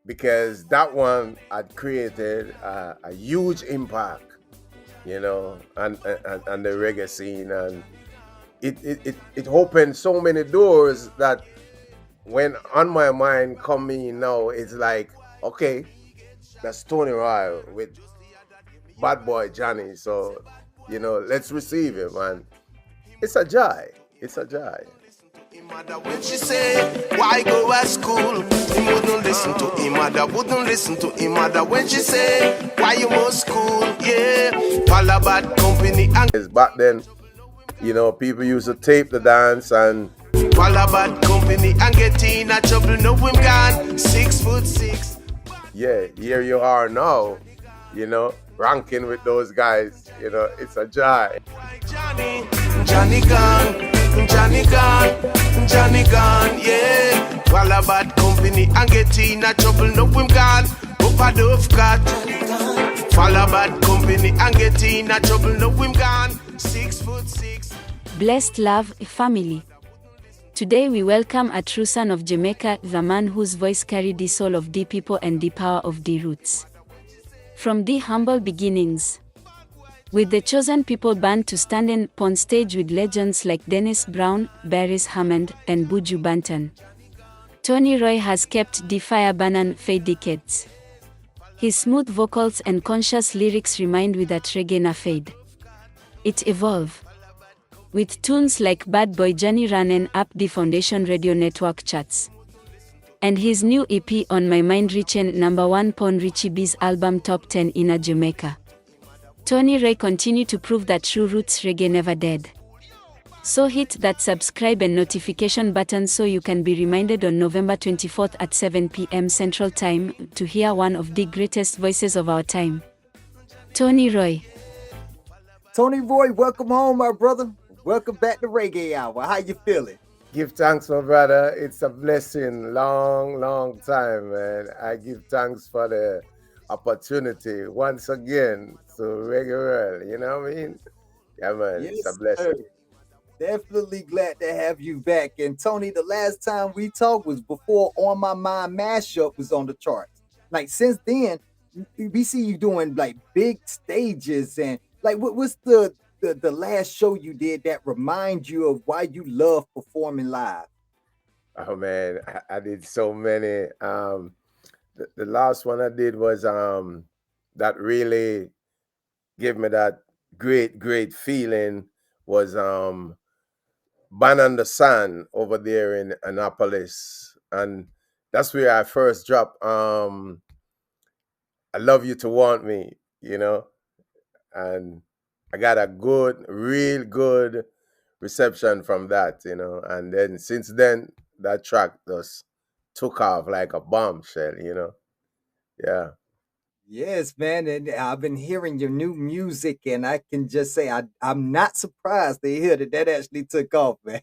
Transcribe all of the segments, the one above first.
because that one had created a huge impact, and the reggae scene, and it opened so many doors that when on my mind coming now, it's like, okay, that's Tony Roy with Bad Boy Johnny. So, let's receive him, and it's a joy. It's a joy. Him mother when she say, why go to school? Him wouldn't listen to him mother, wouldn't listen to him mother when she say, why you must school? Yeah, follow bad company and Back then, people used to tape the dance and follow bad company and get in a trouble. No him gone 6'6". yeah, here you are now, ranking with those guys. It's a joy. Johnny, Johnny gone, Johnny gone, Johnny gone, yeah. Follow bad company and get in a trouble. No him gone, up a dove cat. Follow bad company and get in a trouble. No him gone 6'6". Blessed love, family. Today we welcome a true son of Jamaica, the man whose voice carried the soul of the people and the power of the roots. From the humble beginnings, with the Chosen People Band to standing on stage with legends like Dennis Brown, Beres Hammond, and Buju Banton, Tony Roy has kept the fire burning for decades. His smooth vocals and conscious lyrics remind we that reggae na fade. It evolve, with tunes like Bad Boy Johnny running up the Foundation Radio Network charts. And his new EP On My Mind reaching #1 on Richie B's album Top 10 in Jamaica. Tony Roy continue to prove that true roots reggae never dead. So hit that subscribe and notification button so you can be reminded on November 24th at 7 p.m. Central Time to hear one of the greatest voices of our time. Tony Roy. Tony Roy, welcome home, my brother. Welcome back to Reggae Hour. How you feeling? Give thanks, my brother. It's a blessing. Long time, man. I give thanks for the opportunity once again to Reggae World. You know what I mean? Yeah, man. Yes, it's a blessing. sir. Definitely glad to have you back. And Tony, the last time we talked was before On My Mind mashup was on the charts. Like since then, we see you doing like big stages and like what's the last show you did that remind you of why you love performing live? Oh man, I did so many. The last one I did was that really gave me that great feeling was Ban on the Sun over there in Annapolis, and that's where I first dropped I Love You to Want Me, and I got a real good reception from that, and then since then that track just took off like a bombshell. Yeah. Yes, man, and I've been hearing your new music, and I can just say I'm not surprised to hear that actually took off, man.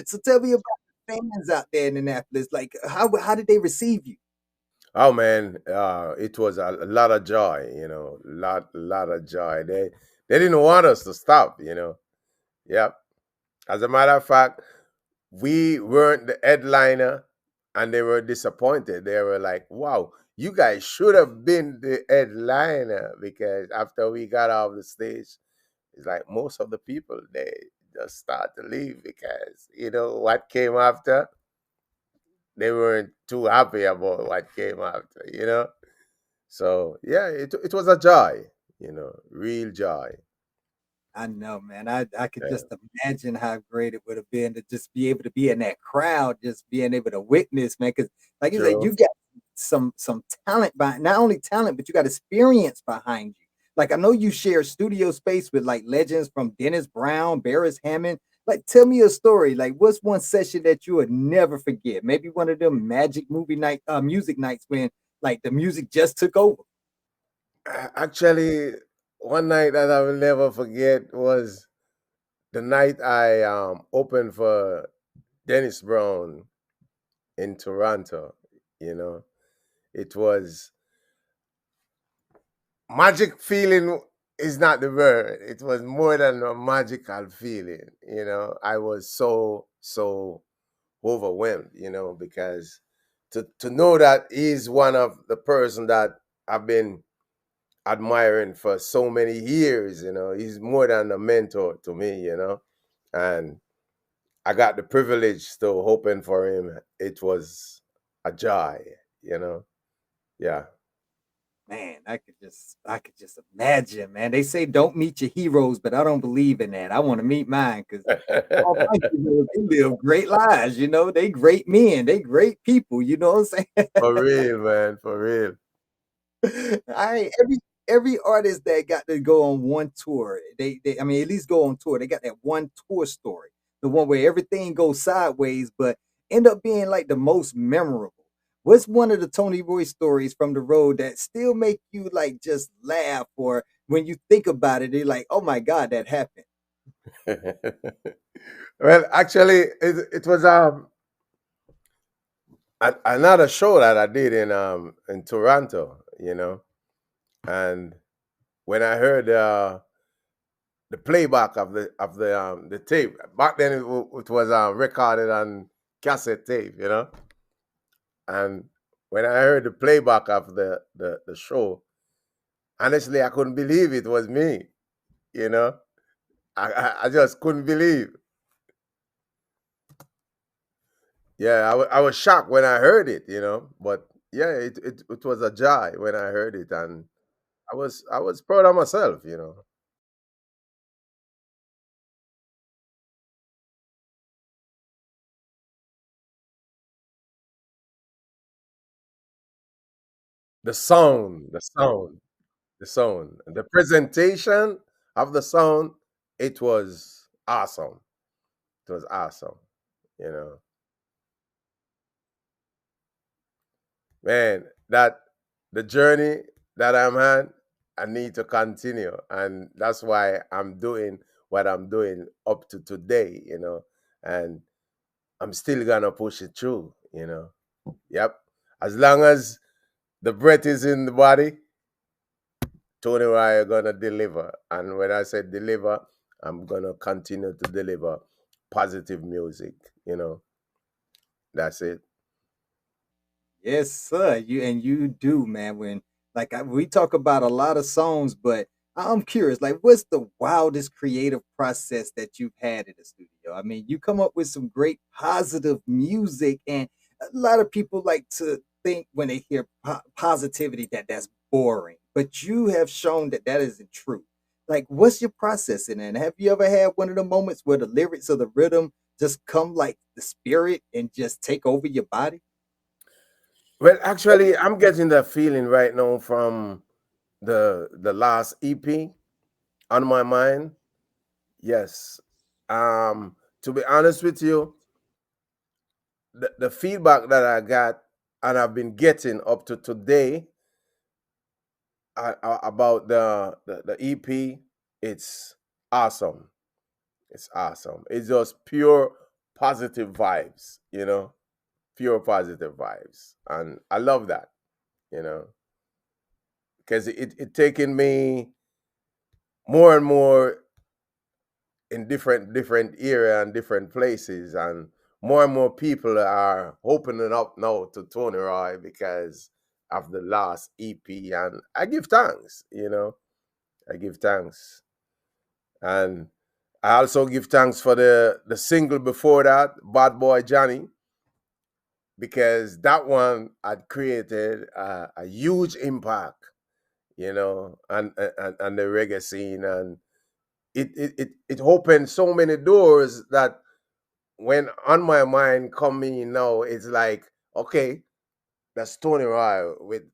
So tell me about the fans out there in Annapolis. Like, how did they receive you? Oh man, it was a lot of joy, lot of joy. They didn't want us to stop. Yep. As a matter of fact, we weren't the headliner, and they were disappointed. They were like, "Wow, you guys should have been the headliner," because after we got off the stage, it's like most of the people they just start to leave because what came after. They weren't too happy about what came after. So yeah, it was a joy, real joy. I know, man. I could Yeah, just imagine how great it would have been to just be able to be in that crowd, just being able to witness, man. Because, like you said, true. you got some talent behind, not only talent, but you got experience behind you. Like I know you share studio space with like legends from Dennis Brown, Beres Hammond. Like, tell me a story. Like, what's one session that you would never forget? Maybe one of them magic music nights when like the music just took over. Actually, one night that I will never forget was the night I opened for Dennis Brown in Toronto. You know, it was magic feeling is not the word. It was more than a magical feeling. I was so overwhelmed. Because to know that he's one of the person that I've been admiring for so many years. He's more than a mentor to me. And I got the privilege to open for him. It was a joy. You know, yeah. Man, I could just imagine, man. They say don't meet your heroes, but I don't believe in that. I want to meet mine because all my heroes, they live great lives, they great men, they great people, you know what I'm saying? For real, man. For real. Every artist that got to go on one tour, they I mean at least go on tour. They got that one tour story, the one where everything goes sideways, but end up being like the most memorable. What's one of the Tony Roy stories from the road that still make you like just laugh, or when you think about it, they're like, oh my God, that happened. Well, actually, it was another show that I did in Toronto. And when I heard the playback of the tape, back then it was recorded on cassette tape. And when I heard the playback of the show, honestly, I couldn't believe it was me. You know, I just couldn't believe. Yeah, I was shocked when I heard it. But yeah, it was a joy when I heard it, and I was proud of myself. The sound, the sound, the sound, the presentation of the sound, it was awesome. It was awesome. You know, man, that the journey that I'm on, I need to continue, and that's why I'm doing what I'm doing up to today. And I'm still gonna push it through. Yep. As long as the breath is in the body, Tony and I are gonna deliver. And when I say deliver, I'm gonna continue to deliver positive music. That's it. Yes, sir. You do, man. When like we talk about a lot of songs, but I'm curious, like, what's the wildest creative process that you've had in the studio? I mean, you come up with some great positive music, and a lot of people like to think when they hear positivity that that's boring, but you have shown that that isn't true. Like, what's your process in it? And have you ever had one of the moments where the lyrics or the rhythm just come like the spirit and just take over your body? Well, actually, I'm getting that feeling right now from the last EP on my mind. Yes. To be honest with you, the feedback that I got and I've been getting up to today about the EP, it's awesome. It's awesome. It's just pure positive vibes. Pure positive vibes. And I love that, you know, because it taken me more and more in different area and different places, and more people are opening up now to Tony Roy because of the last EP, and I give thanks. I give thanks, and I also give thanks for the single before that, Bad Boy Johnny, because that one had created a huge impact, and the reggae scene, and it opened so many doors that when on my mind coming now, it's like, okay, that's Tony Roy with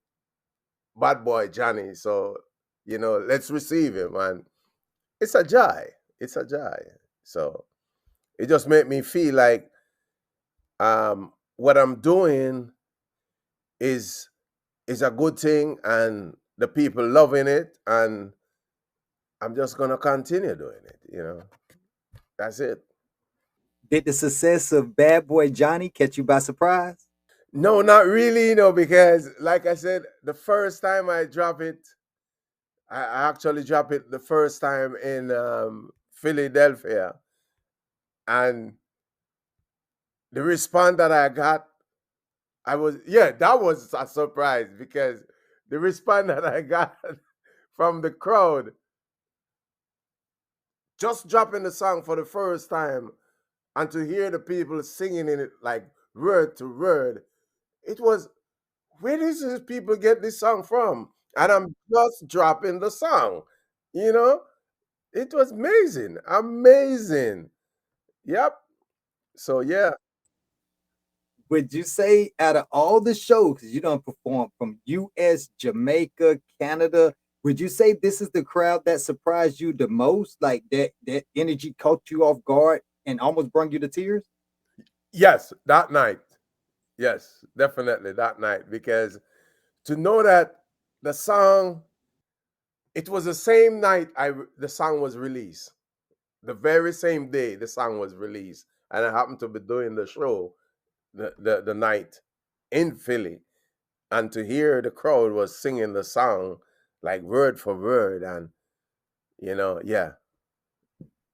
Bad Boy Johnny. So, let's receive him. And it's a joy. It's a joy. So it just made me feel like what I'm doing is is a good thing, and the people loving it, and I'm just gonna continue doing it. That's it. Did the success of Bad Boy Johnny catch you by surprise? No, not really, because like I said, the first time I drop it, I actually dropped it the first time in Philadelphia, and the response that I got that was a surprise because the response that I got from the crowd just dropping the song for the first time and to hear the people singing in it like word to word, it was, where does these people get this song from? And I'm just dropping the song, you know? It was amazing, amazing. Yep. So yeah, Would you say out of all the shows, 'cause you don't perform from US, Jamaica, Canada, would you say this is the crowd that surprised you the most? Like that energy caught you off guard and almost brought you to tears? yes, that night. Yes, definitely that night because to know that the song, it was the same night the song was released. The very same day the song was released, and I happened to be doing the show the night in Philly, and to hear the crowd was singing the song like word for word, and yeah,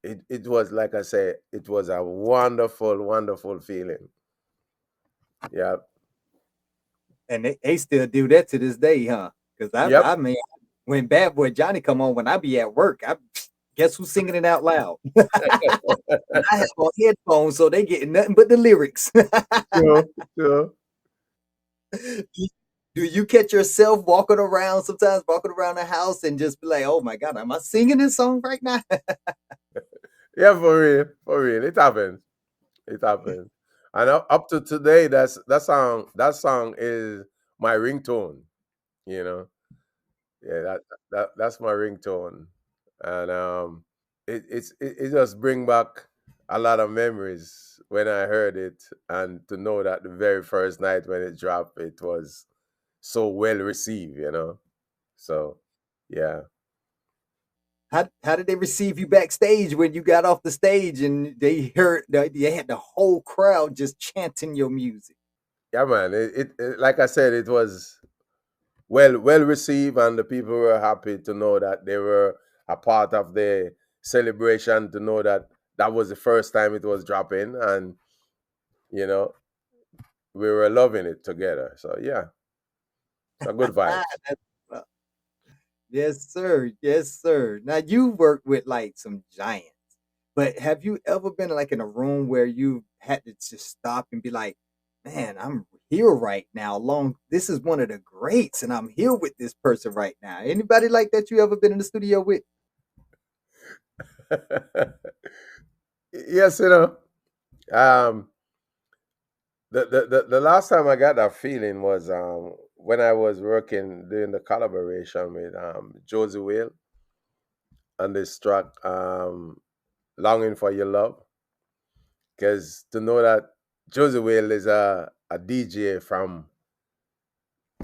it was, like I said, it was a wonderful, wonderful feeling. Yeah. And they still do that to this day, huh? Because Yep. I mean, when Bad Boy Johnny come on, when I be at work, I guess who's singing it out loud? And I have on headphones, so they getting nothing but the lyrics. Sure, sure. Do you catch yourself walking around sometimes, walking around the house and just be like, "Oh my God, am I singing this song right now?" Yeah, for real, for real. It happens. It happens. And up to today, that song is my ringtone. You know, yeah, that's my ringtone, and it just bring back a lot of memories when I heard it, and to know that the very first night when it dropped, it was so well received. So yeah. How did they receive you backstage when you got off the stage and they had the whole crowd just chanting your music? Yeah, man. It like I said, it was well received, and the people were happy to know that they were a part of the celebration. To know that that was the first time it was dropping, and you know we were loving it together. So yeah, some good vibes. That's Yes, sir. Yes, sir. Now you work with like some giants, but have you ever been like in a room where you had to just stop and be like, "Man, I'm here right now. Along, this is one of the greats, and I'm here with this person right now." Anybody like that you ever been in the studio with? Yes, um, the last time I got that feeling was when I was working doing the collaboration with Josie Whale on this track, "Longing for Your Love," because to know that Josie Whale is a DJ from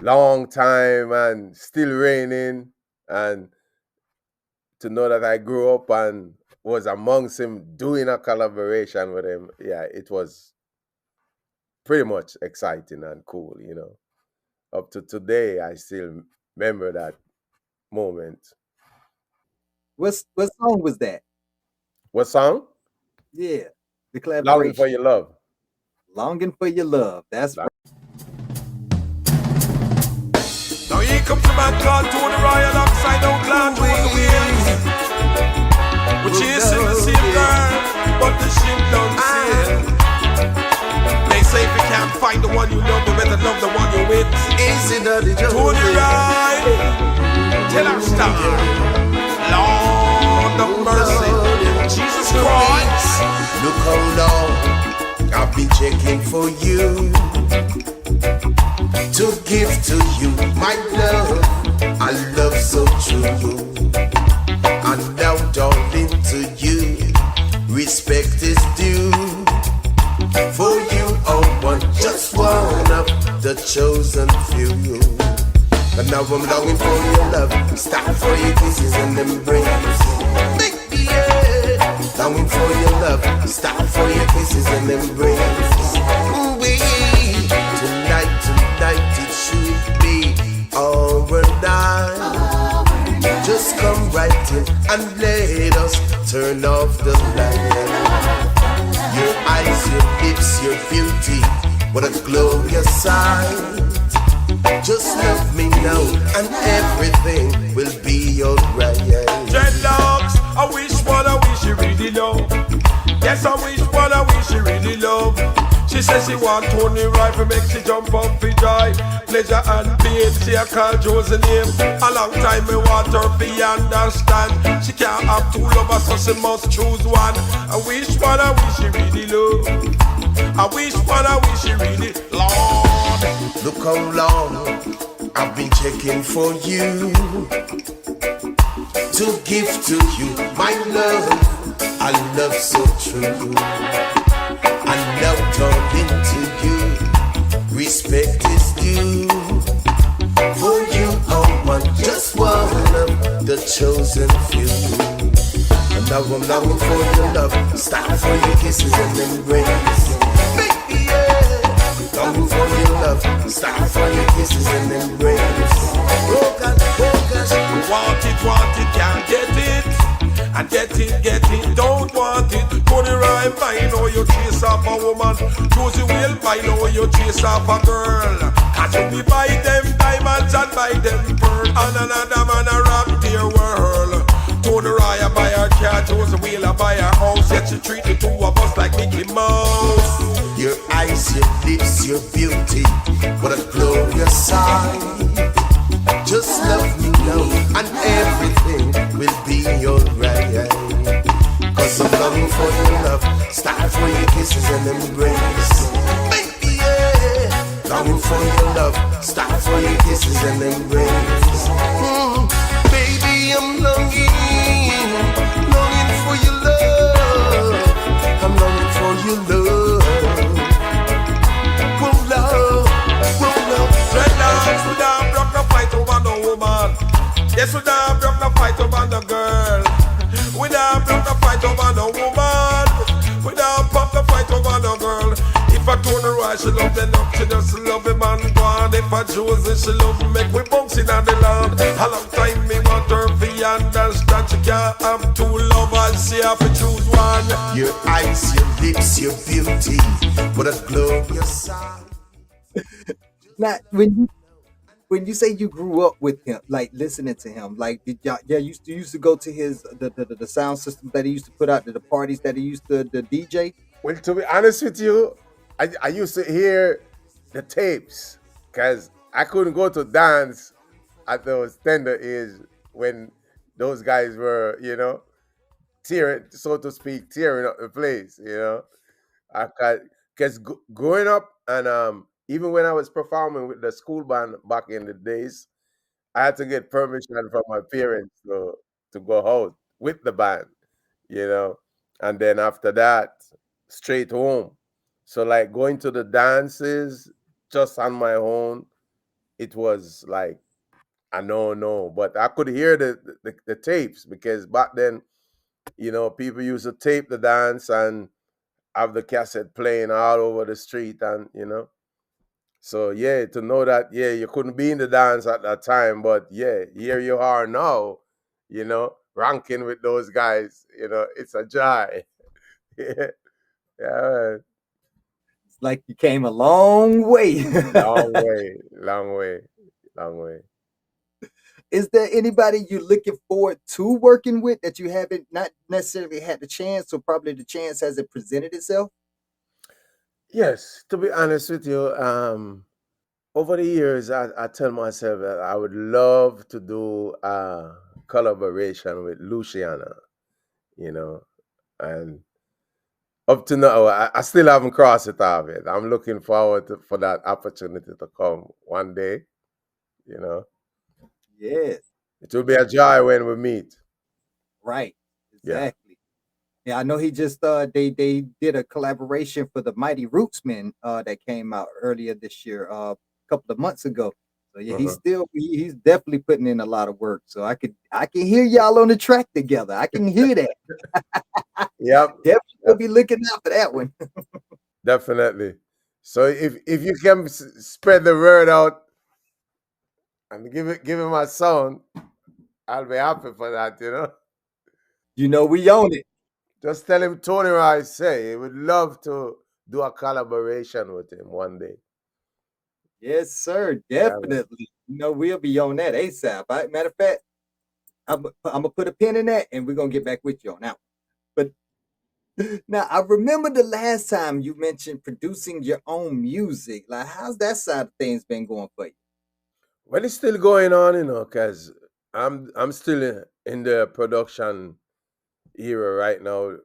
long time and still reigning, and to know that I grew up and was amongst him doing a collaboration with him, yeah, it was pretty much exciting and cool. Up to today, I still remember that moment. What song was that? What song? Yeah, the "Longing for collaboration. Your Love." Longing for your love. That's Like, Now here comes the man called Tony Roy alongside Outland to the wheels. We're chasing the same girl, but the ship don't sail. They say if you can't find the one you love, you better love the one you're with. Easy Daddy Joe. Tony Roy, tell her stop. Lord of mercy, Jesus Christ. Look how long I've been checking for you to give to you my love, a love so true. And now, darling, to you, respect is due. For you are just one of the chosen few. And now I'm longing for your love, stop for your kisses and embrace. Baby, yeah. Longing for your love, stop for your kisses and embrace. Ooh-wee. Tonight it should be alright. Just come right in and let us turn off the light. Your eyes, your lips, your beauty, what a glorious sight. Just love me now, and everything will be alright. Dreadlocks, I wish you really love. Yes, I wish you really love. She says she want Tony Rifle, make she jump up for joy. Pleasure and pain, she a call Joe's name. A long time me want her to understand. She can't have two lovers, so she must choose one. I wish she really love. I wish she really love. Look how long I've been checking for you, to give to you my love, a love so true. And now turn into you, respect is due. For you are one, just one of the chosen few. And now I'm longing for your love, stop for your kisses and embrace. Baby, yeah, longing for your love, stop for your kisses and embrace. Oh gosh, Want it, can't get it. And get it, don't want it. Tony rhyme, I know you chase off a woman. Josie will, I know you chase off a girl. Cause you be buy them diamonds and buy them pearl. And another man a rock their world. Tony Raya buy her car, Josie will buy her house. Yet she treat the two of us like Mickey Mouse. your eyes, your lips, your beauty, what a glorious sight. Just love me now, and everything will be alright. Cause I'm longing for your love, start for your kisses and embrace. Baby, yeah, longing for your love, start for your kisses and embrace. Baby, I'm longing for your love. I'm longing for your love. Whoa, love, whoa, love. Dreadlocks, we don't block no fight over no woman. Yes, we don't block no fight over no girl. We don't block no fight over no woman. We don't pop no fight over no girl. If I turn her right, she love the love, she just love the man gone. If I choose it, she love me, make we bounce in on the land. A long time me want her to understand she can't have two lovers, she have to choose one. Your eyes, your lips, your beauty, what a glorious sight. Now, when you say you grew up with him, like listening to him, like did y'all yeah, used to go to his the sound system that he used to put out to the parties that he used to the DJ? Well, to be honest with you, I used to hear the tapes because I couldn't go to dance at those tender age when those guys were, tearing, so to speak, tearing up the place, Because growing up and even when I was performing with the school band back in the days, I had to get permission from my parents to go out with the band, you know. And then after that, straight home. So like going to the dances just on my own, it was like a no. But I could hear the tapes because back then, people used to tape the dance and have the cassette playing all over the street and. So yeah, to know that you couldn't be in the dance at that time, but yeah, here you are now, ranking with those guys. It's a joy. Yeah, yeah, It's like you came a long way. long way, long way, long way. Is there anybody you're looking forward to working with that you haven't not necessarily had the chance, or probably the chance hasn't presented itself? Yes, to be honest with you, over the years, I tell myself that I would love to do a collaboration with Luciana, you know, and up to now, I still haven't crossed it off yet. I'm looking forward for that opportunity to come one day, you know. Yes, It will be a joy when we meet. right. Yeah. Exactly. Yeah, I know he just they did a collaboration for the Mighty Rootsmen that came out earlier this year, a couple of months ago. So yeah, Uh-huh. he's definitely putting in a lot of work. So I can hear y'all on the track together. I can hear that. Yep. Definitely will Yep. be looking out for that one. Definitely. So if you can spread the word out and give it my sound, I'll be happy for that. You know we own it. Just tell him Tony Rice say he would love to do a collaboration with him one day. Yes, sir. Yeah, man. Definitely. We'll be on that ASAP. Matter of fact, I'm gonna put a pin in that, and we're gonna get back with you on that one. But now I remember the last time you mentioned producing your own music. Like, how's that side of things been going for you? Well, it's still going on, because I'm still in the production era right now.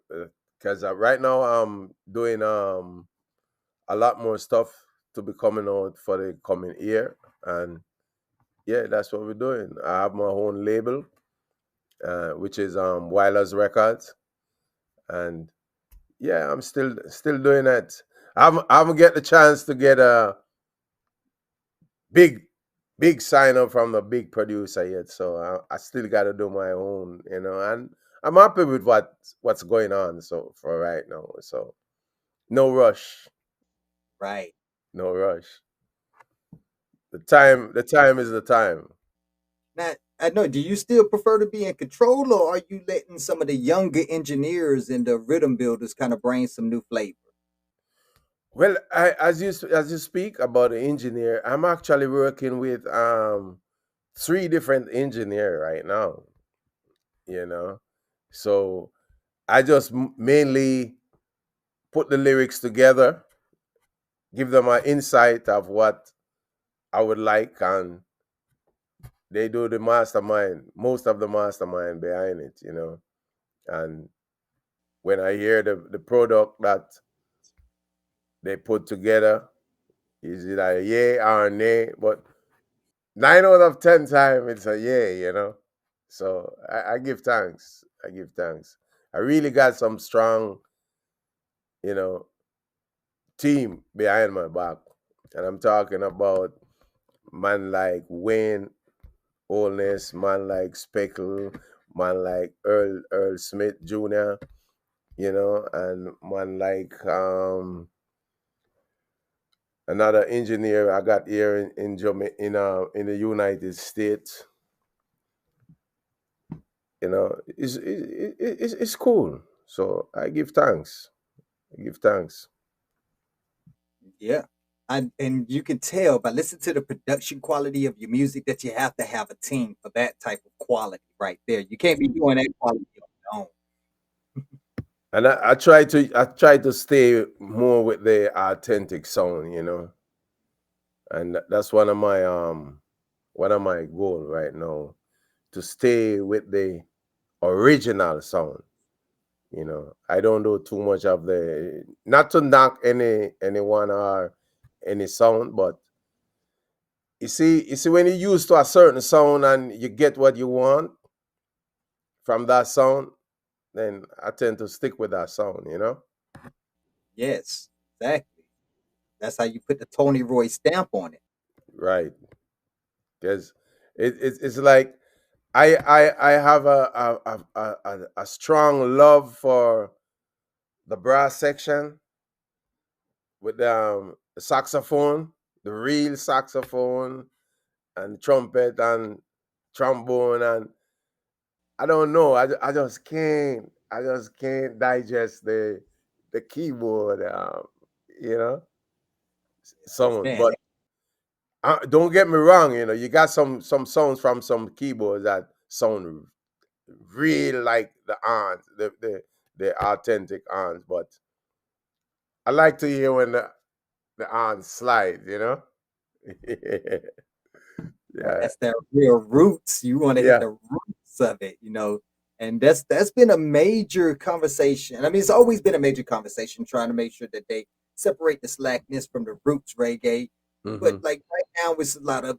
Because right now I'm doing a lot more stuff to be coming out for the coming year, and yeah, that's what we're doing. I have my own label, which is Wireless Records, and yeah, I'm still doing that. I haven't get the chance to get a big sign up from a big producer yet, so I still got to do my own, and I'm happy with what's going on so for right now. So no rush, Right. no rush. The time is the time. Now, I know, do you still prefer to be in control, or are you letting some of the younger engineers and the rhythm builders kind of bring some new flavor? Well, as you speak about the engineer, I'm actually working with three different engineer right now. You know, so I just mainly put the lyrics together, give them an insight of what I would like, and they do the mastermind, most of the mastermind behind it. And when I hear the product that they put together, is it a yay or a nay? But 9 out of 10 times it's a yay. So I give thanks. I give thanks. I really got some strong, you know, team behind my back. And I'm talking about man like Wayne Holness, man like Speckle, man like Earl Smith Jr., and man like another engineer I got here in in the United States. It's cool. So I give thanks. I give thanks. Yeah. And you can tell by listening to the production quality of your music that you have to have a team for that type of quality right there. You can't be doing that quality on your own. And I try to stay more with the authentic sound, and that's one of my goal right now, to stay with the original sound. I don't do too much of the, not to knock anyone or any sound, but you see when you're used to a certain sound and you get what you want from that sound, then I tend to stick with that sound. Yes, exactly. That's how you put the Tony Roy stamp on it. Right. Because it's like I have a strong love for the brass section with the saxophone, the real saxophone, and trumpet and trombone, and I don't know. I just can't digest the keyboard, you know, sound. Understand But that? don't get me wrong. You got some sounds from some keyboards that sound real like the aunts, the authentic aunts. But I like to hear when the aunts slide. Yeah, That's their real roots. You want to hit yeah. the roots of it. And that's been a major conversation. I mean, it's always been a major conversation trying to make sure that they separate the slackness from the roots reggae. But Hmm. like right now, it's a lot of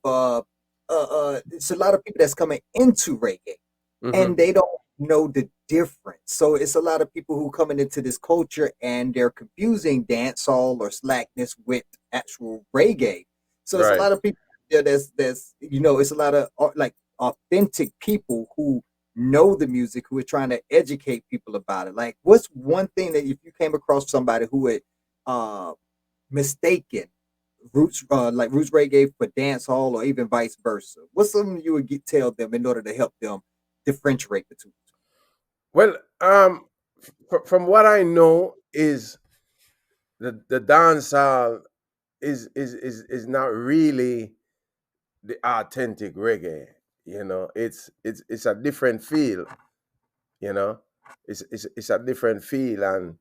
people that's coming into reggae and Hmm. they don't know the difference. So it's a lot of people who coming into this culture and they're confusing dancehall or slackness with actual reggae. So it's a Right. lot of people there it's a lot of like authentic people who know the music who are trying to educate people about it. Like, what's one thing that if you came across somebody who had uh mistaken roots reggae for dance hall or even vice versa, what's something you would tell them in order to help them differentiate the two? Well, from what I know is the dancehall is not really the authentic reggae. It's a different feel. You know, it's a different feel, and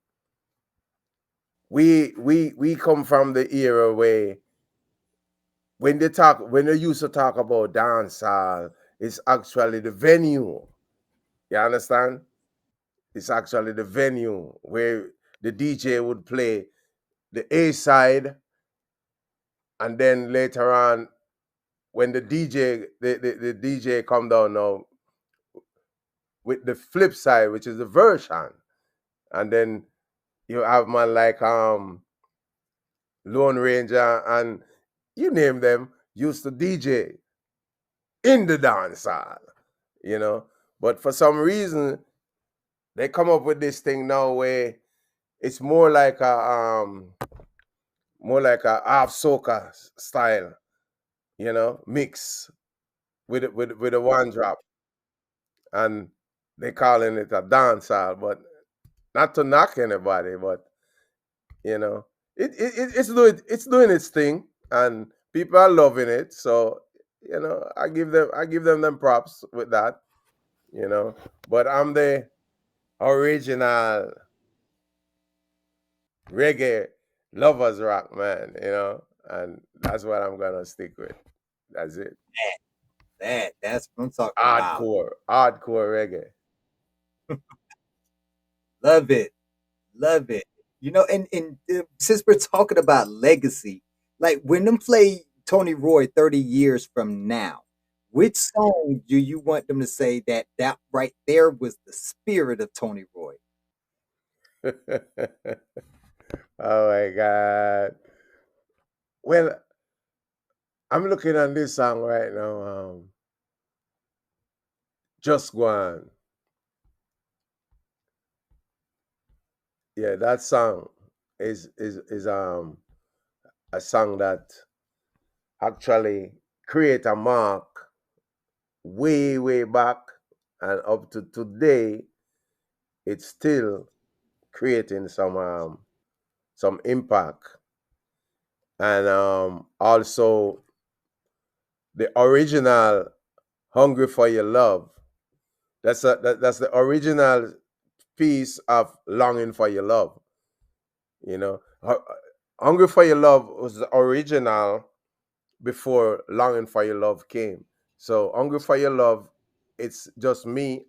we come from the era where when they used to talk about dancehall, it's actually the venue. You understand? It's actually the venue where the DJ would play the A side, and then later on, when the DJ come down now with the flip side, which is the version, and then you have man like Lone Ranger and you name them used to DJ in the dance hall, you know. But for some reason, they come up with this thing now where it's more like a half soca style, mix with a one drop, and they calling it a dance hall. But not to knock anybody, but you know, it's doing its thing, and people are loving it. So I give them props with that, you know. But I'm the original reggae lovers rock man, and that's what I'm gonna stick with. That's it. That's what I'm talking about. Hardcore reggae. Love it. Love it. Since we're talking about legacy, like when them play Tony Roy 30 years from now, which song do you want them to say that right there was the spirit of Tony Roy? Oh my god. Well, I'm looking at this song right now. Just One. Yeah, that song is a song that actually create a mark way back, and up to today it's still creating some impact. And also the original Hungry for Your Love. That's the original piece of Longing for Your Love. Hungry for Your Love was the original before Longing for Your Love came. So Hungry for Your Love, it's just me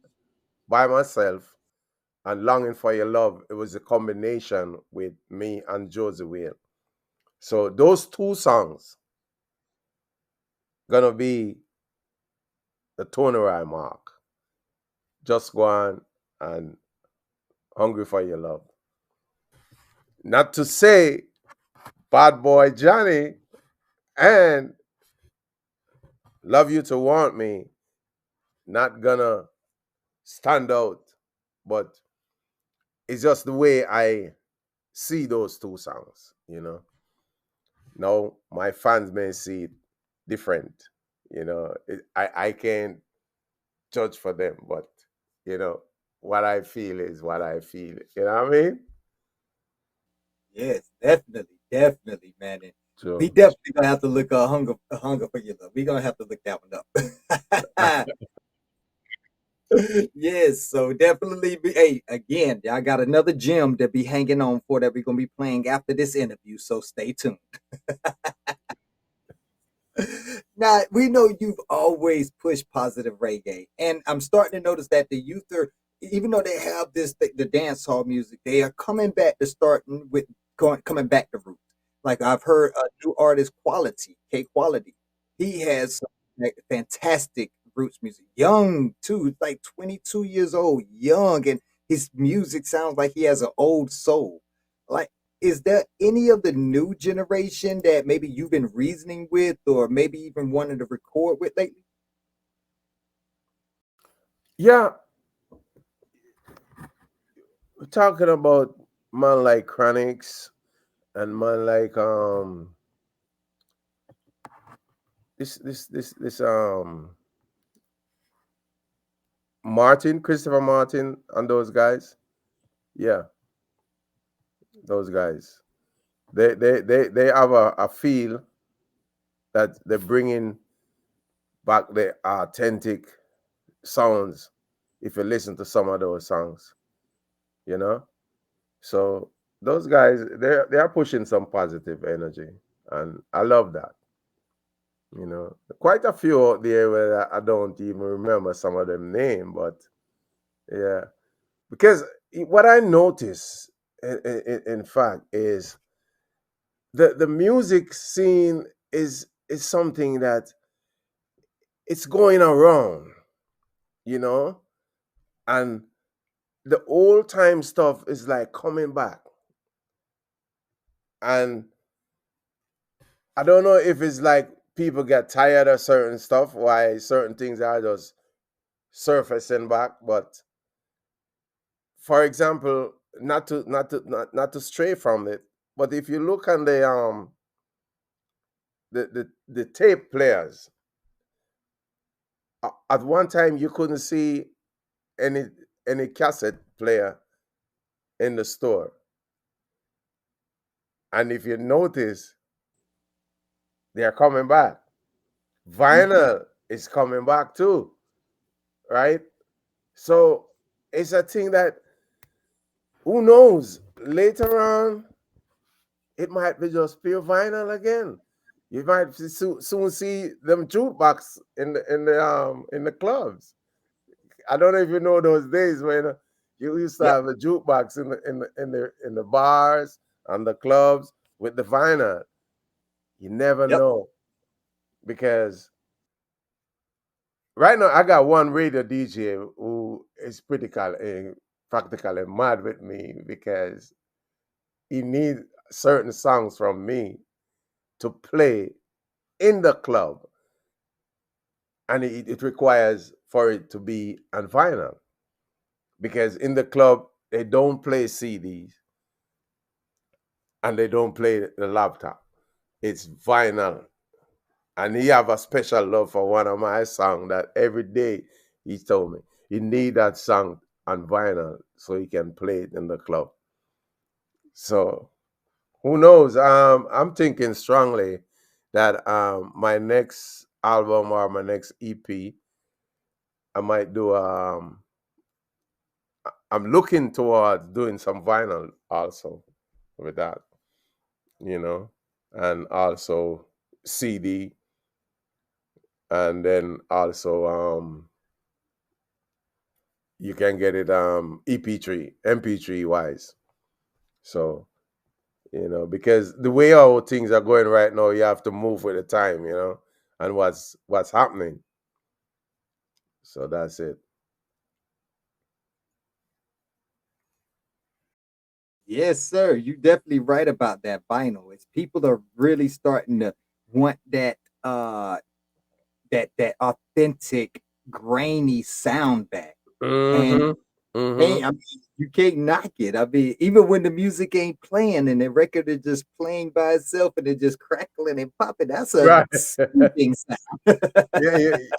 by myself, and Longing for Your Love, it was a combination with me and Josie Whale. So those two songs gonna be the turnaround mark. Just Go On and Hungry for Your Love. Not to say Bad Boy Johnny and Love You to Want Me not gonna stand out, but it's just the way I see those two songs. Now my fans may see it different. I can't judge for them, but you know what I feel is what I feel. You know what I mean? Yes, definitely, definitely, man. And we So definitely gonna have to look hunger for your love. We gonna have to look that one up. Yes, so definitely be hey, again, I got another gem to be hanging on for that we're gonna be playing after this interview, so stay tuned. Now, we know you've always pushed positive reggae, and I'm starting to notice that the youth are, even though they have the dance hall music, they are coming back to starting with coming back to roots. Like I've heard a new artist, Quality, K Quality. He has some fantastic roots music. Young too, like 22 years old, young, and his music sounds like he has an old soul. Like, is there any of the new generation that maybe you've been reasoning with or maybe even wanted to record with lately? yeah, we're talking about man like Chronics and man like this Christopher Martin, and those guys. Yeah, those guys. They have a feel that they're bringing back the authentic sounds. If you listen to some of those songs, you know. So those guys, they are pushing some positive energy, and I love that. You know, quite a few out there where I don't even remember some of them name, but yeah, because what I notice, in fact, is the music scene is something that it's going around, you know, and the old time stuff is like coming back, and I don't know if it's like people get tired of certain stuff, why certain things are just surfacing back. But for example, not to stray from it, but if you look on the tape players, at one time you couldn't see any any cassette player in the store, and if you notice, they are coming back. Vinyl is coming back too, right? So it's a thing that, who knows, later on it might be just pure vinyl again. You might soon see them jukebox in the clubs. I don't know if you know those days when you used to Yep. have a jukebox in the bars and the clubs with the vinyl. You never Yep. know, because right now I got one radio DJ who is practically mad with me because he needs certain songs from me to play in the club, and it requires for it to be on vinyl, because in the club they don't play CDs and they don't play the laptop. It's vinyl, and he have a special love for one of my songs that every day he told me he need that song on vinyl so he can play it in the club. So who knows? I'm thinking strongly that my next album or my next EP, I might do. I'm looking towards doing some vinyl also with that, you know, and also CD, and then also you can get it EP3, MP3 wise. So because the way our things are going right now, you have to move with the time, and what's happening. So that's it. Yes, sir. You definitely right about that vinyl. It's people are really starting to want that authentic grainy sound back. And Mm-hmm. Mm-hmm. hey, I mean, you can't knock it. I mean, even when the music ain't playing and the record is just playing by itself and it's just crackling and popping, that's a Right. soothing sound.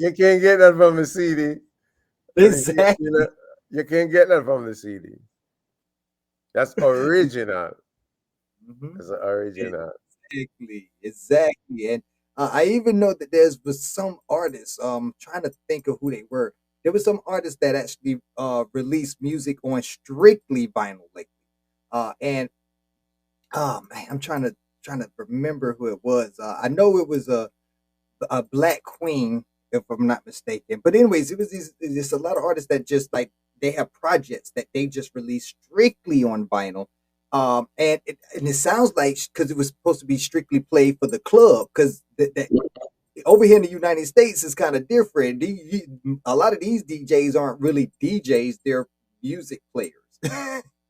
You can't get that from the CD. Exactly. You can't get that from the CD. That's original. Mhm. That's original. Exactly, exactly. And I even know that there's was some artists, trying to think of who they were. There was some artists that actually released music on strictly vinyl lately. And oh man, I'm trying to remember who it was. I know it was a black queen, if I'm not mistaken. But anyways, it was there's a lot of artists that just like they have projects that they just release strictly on vinyl. And it sounds like because it was supposed to be strictly played for the club because over here in the United States is kind of different. A lot of these DJs aren't really DJs; they're music players.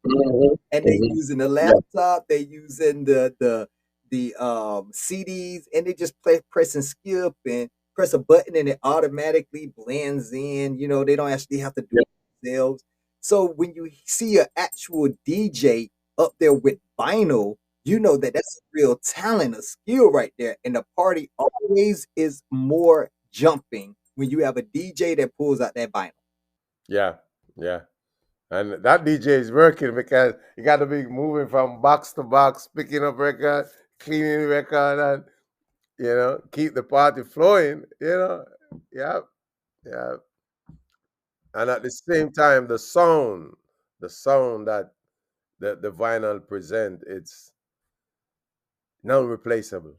Mhm, And they mhm. using the Yeah. laptop, they using the CDs, and they just press and skip and press a button, and it automatically blends in. They don't actually have to do Yeah. it themselves. So when you see an actual DJ up there with vinyl, you know that that's a real talent, a skill right there. And the party always is more jumping when you have a DJ that pulls out that vinyl. Yeah. Yeah. And that DJ is working because you got to be moving from box to box, picking up record, cleaning record, and keep the party flowing. Yeah, yeah. And at the same time, the sound that the vinyl present, it's non-replaceable.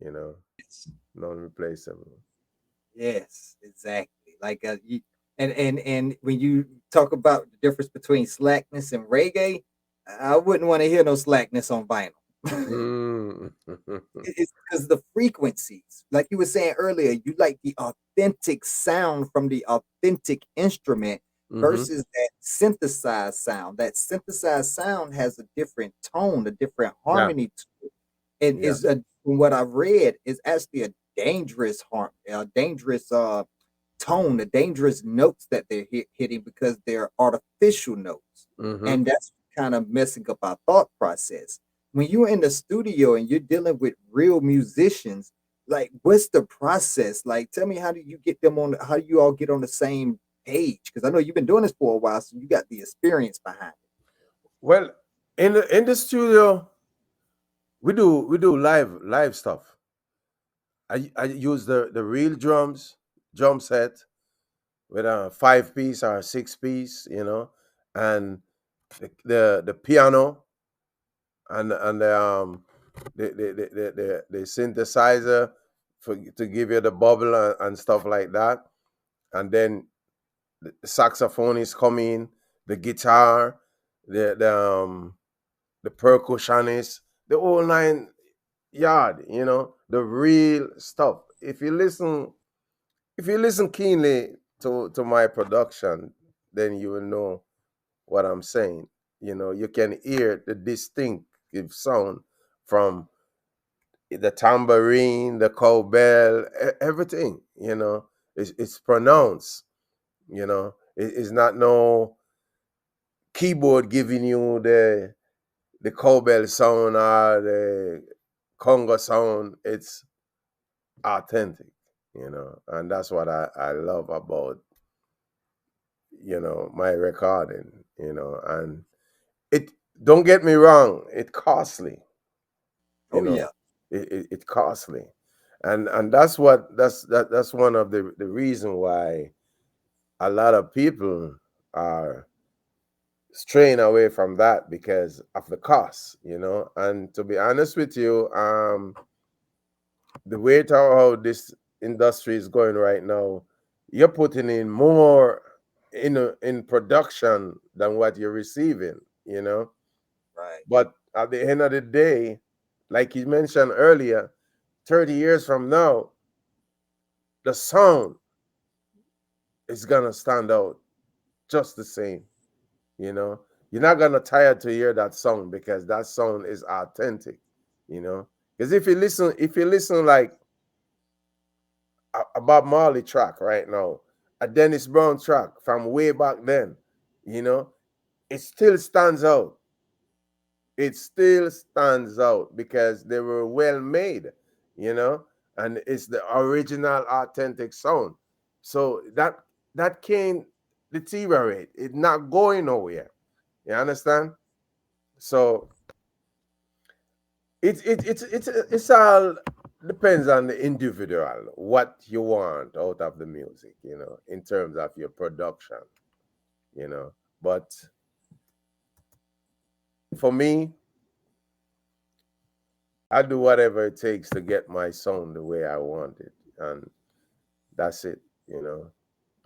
You know, non-replaceable. Yes, exactly. Like and when you talk about the difference between slackness and reggae, I wouldn't want to hear no slackness on vinyl. Mm. It's because the frequencies, like you were saying earlier, you like the authentic sound from the authentic instrument Hmm. versus that synthesized sound. That synthesized sound has a different tone, a different Yeah, harmony to it, and yeah. from what I've read, is actually a dangerous a dangerous tone, the dangerous notes that they're hitting because they're artificial notes. Hmm. And that's kind of messing up our thought process. When you're in the studio and you're dealing with real musicians, like what's the process? Like, tell me, how do you get them on, how do you all get on the same page? Because I know you've been doing this for a while, so you got the experience behind it. Well, in the studio, we do live stuff. I use the real drum set with a 5 piece or a 6 piece, and the piano and the synthesizer to give you the bubble and stuff like that, and then the saxophone is coming, the guitar, the percussionist, the whole 9 yard, the real stuff. If you listen keenly to my production, then you will know what I'm saying. You can hear the distinctive sound from the tambourine, the cowbell, everything. It's pronounced. It's not no keyboard giving you the cowbell sound or the conga sound. It's authentic. And that's what I love about my recording. And it, don't get me wrong, it costly. you Oh, know yeah. it costly, and that's one of the reason why a lot of people are straying away from that because of the cost. And to be honest with you, the way how this industry is going right now, you're putting in more in production than what you're receiving. Right. But at the end of the day, like you mentioned earlier, 30 years from now, the sound is gonna stand out just the same. You know, you're not gonna tire to hear that song because that song is authentic. Because if you listen like a Bob Marley track right now, a Dennis Brown track from way back then, you know, it still stands out. It still stands out because they were well made, you know, and it's the original authentic sound. So that can't deteriorate. It's not going nowhere. You understand? So it's all depends on the individual what you want out of the music, in terms of your production, you know. But for me, I do whatever it takes to get my sound the way I want it, and that's it.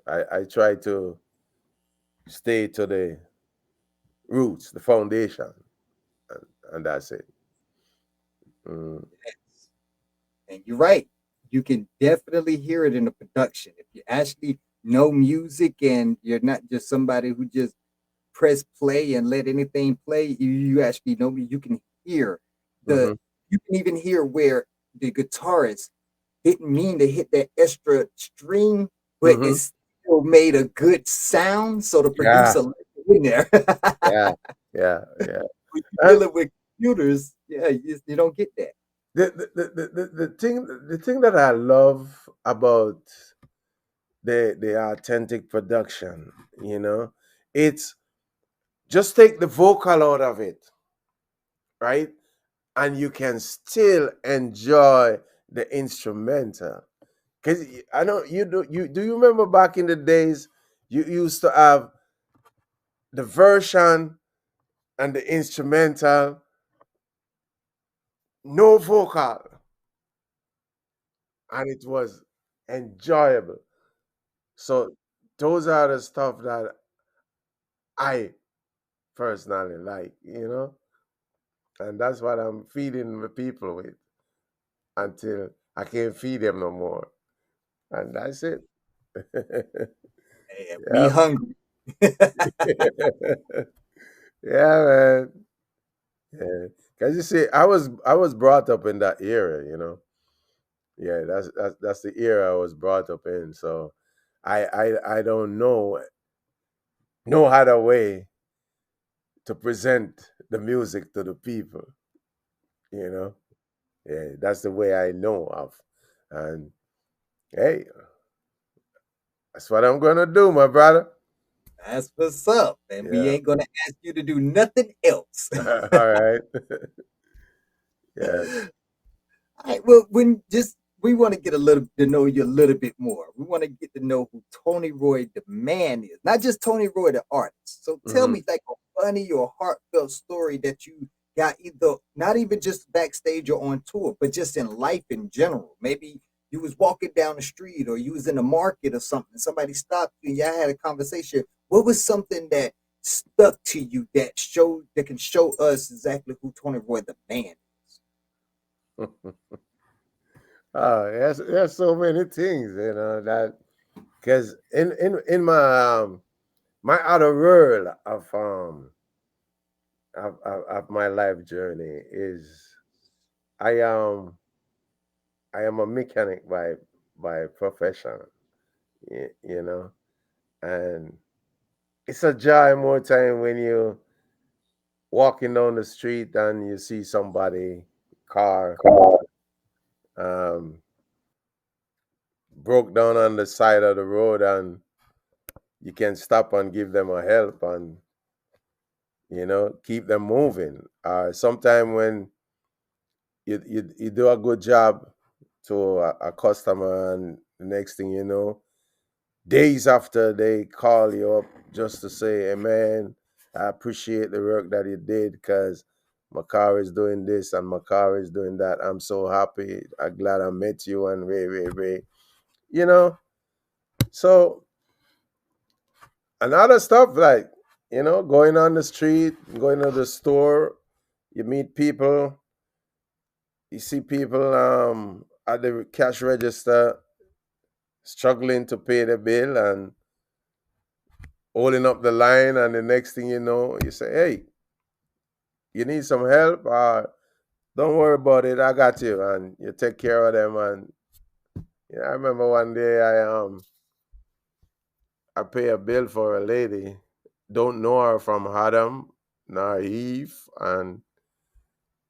I try to stay to the roots, the foundation, and that's it. Mm. And you're right. You can definitely hear it in the production. If you actually know music and you're not just somebody who just press play and let anything play, you actually know me. You can hear the, Hmm. you can even hear where the guitarist didn't mean to hit that extra string, but it Hmm. still made a good sound. So the Yeah, producer left it in there. yeah, yeah, yeah. When you're And dealing with computers, yeah, you don't get that. the thing that I love about the authentic production, you know, it's Just take the vocal out of it, right? And you can still enjoy the instrumental. Cause I know you do. You do you remember back in the days you used to have the version and the instrumental, no vocal, and it was enjoyable. So those are the stuff that I personally like, and that's what I'm feeding the people with until I can't feed them no more, and that's it. Hey, me Yep. hungry. Yeah, man. Yeah, because you see, I was brought up in that era, Yeah, that's the era I was brought up in. So, I don't know no other way to present the music to the people. You know, yeah, that's the way I know of, and hey, that's what I'm gonna do, my brother. That's what's up. And we Yeah. ain't gonna ask you to do nothing else. All right. Yeah. All right, well, when just we want to get a little to know you a little bit more. We want to get to know who Tony Roy the man is, not just Tony Roy the artist. So tell Hmm. me like a funny or heartfelt story that you got either not even just backstage or on tour, but just in life in general. Maybe you was walking down the street or you was in a market or something. Somebody stopped you and y'all had a conversation. What was something that stuck to you that can show us exactly who Tony Roy the man is? Oh, there's so many things, that because in my outer world of my life journey is I um I am a mechanic by profession, and it's a joy more time when you walking down the street and you see somebody car um broke down on the side of the road, and you can stop and give them a help and keep them moving. Sometime when you do a good job to a customer, and the next thing you know, days after, they call you up just to say, hey man, I appreciate the work that you did, because my car is doing this and my car is doing that. I'm so happy. I'm glad I met you, and ray you know so another stuff like, going on the street, going to the store, you meet people, you see people at the cash register struggling to pay the bill and holding up the line, and the next thing you know, you say, hey, you need some help, don't worry about it, I got you, and you take care of them. And I remember one day I pay a bill for a lady, don't know her from Adam nor Eve, and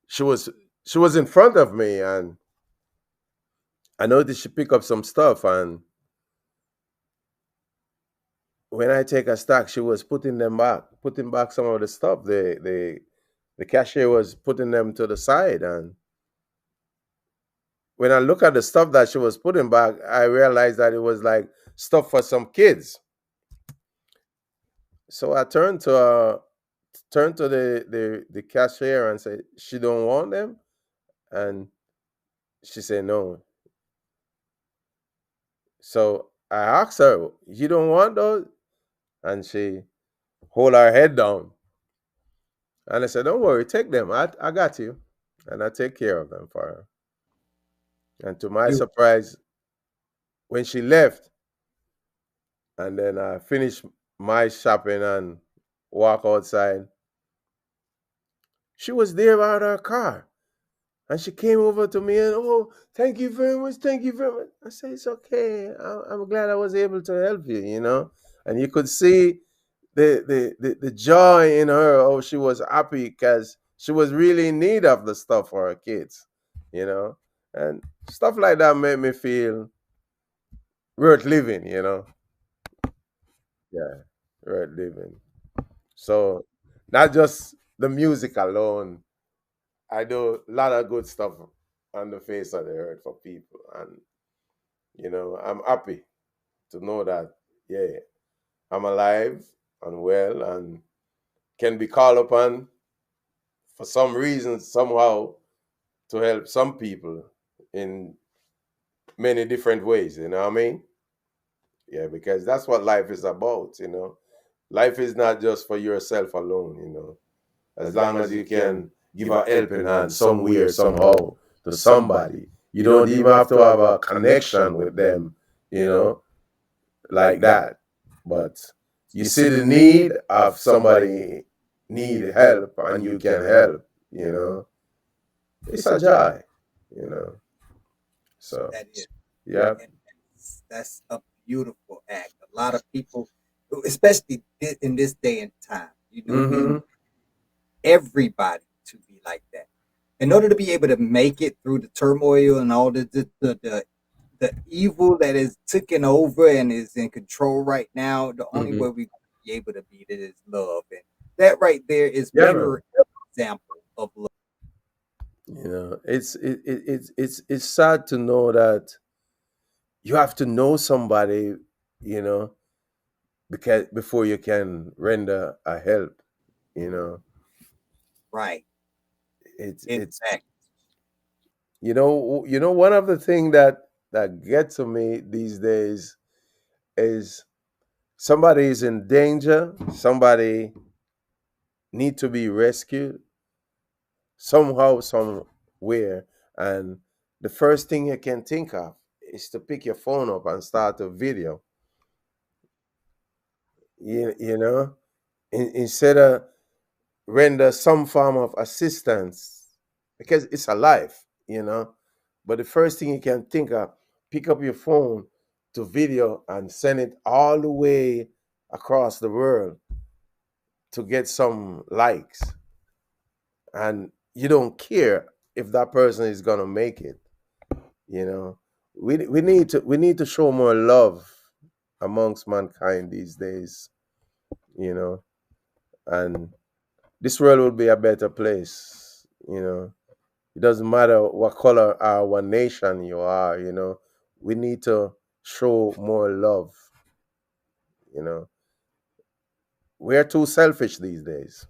she was she was in front of me, and I noticed she pick up some stuff, and when I take a stack, she was putting back some of the stuff. The cashier was putting them to the side, and when I look at the stuff that she was putting back, I realized that it was like stuff for some kids. So I turned to the cashier and said, she don't want them, and she said no. So I asked her, you don't want those? And she hold her head down. And I said, don't worry, take them. I got you. And I take care of them for her. And to my You surprise, when she left, and then I finished my shopping and walk outside, she was there out her car. And she came over to me and, oh, thank you very much. Thank you very much. I said, it's okay. I'm glad I was able to help you. And you could see the joy in her. Oh, she was happy because she was really in need of the stuff for her kids, you know. And stuff like that made me feel worth living. Yeah, worth living. So, Not just the music alone. I do a lot of good stuff on the face of the earth for people, and I'm happy to know that, yeah, I'm alive and well and can be called upon for some reason somehow to help some people in many different ways. You know what I mean? Yeah, because that's what life is about. Life is not just for yourself alone. As long as you can give a helping hand somewhere, somehow, to somebody, you don't even have to have a connection with them, you know, like that. But you see the need of somebody need help and you can help. It's a joy, you know. So, That is, yeah. and that's a beautiful act. A lot of people, especially in this day and time, we Mm-hmm. need everybody to be like that. In order to be able to make it through the turmoil and all the evil that is taken over and is in control right now, the only Mm-hmm. way we be able to beat it is love. And that right there is Yeah, man. pure example of love. It's sad to know that you have to know somebody, you know, because before you can render a help. You know, Right. it's Exactly. one of the things that gets to me these days is somebody is in danger, somebody need to be rescued somehow, somewhere, and the first thing you can think of is to pick your phone up and start a video. Instead of render some form of assistance because it's a life. But the first thing you can think of, pick up your phone to video and send it all the way across the world to get some likes. And you don't care if that person is gonna make it. You know, we need to show more love amongst mankind these days. You know, and this world will be a better place. It doesn't matter what color or what nation you are. We need to show more love. You know, we're too selfish these days.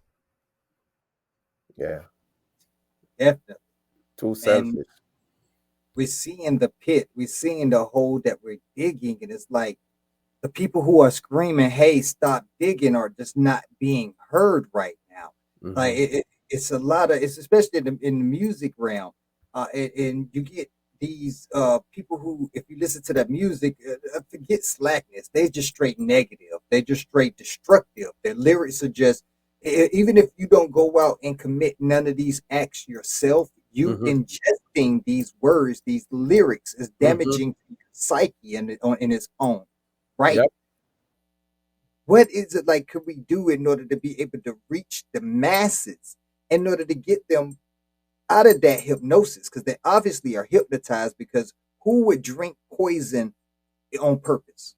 Yeah, Definitely. too And selfish. we're seeing the pit, we're seeing the hole that we're digging, and it's like the people who are screaming, "Hey, stop digging!" are just not being heard right now. Like Hmm. it's a lot of it's especially in the music realm, and you get these people who, if you listen to that music, forget slackness. They just straight negative. They just straight destructive. Their lyrics are just even if you don't go out and commit none of these acts yourself, you Hmm. ingesting these words, these lyrics is Hmm. damaging your psyche in its own right. Yep. What is it like could we do in order to be able to reach the masses in order to get them out of that hypnosis? Because they obviously are hypnotized because who would drink poison on purpose?